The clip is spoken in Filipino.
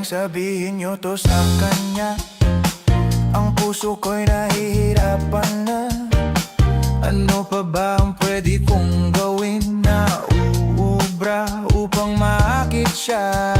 pwedeng sabihin nyo to sa kanya? Ang puso ko'y nahihirapan na. Ano pa ba ang pwede kong gawin na uubra upang maakit siya?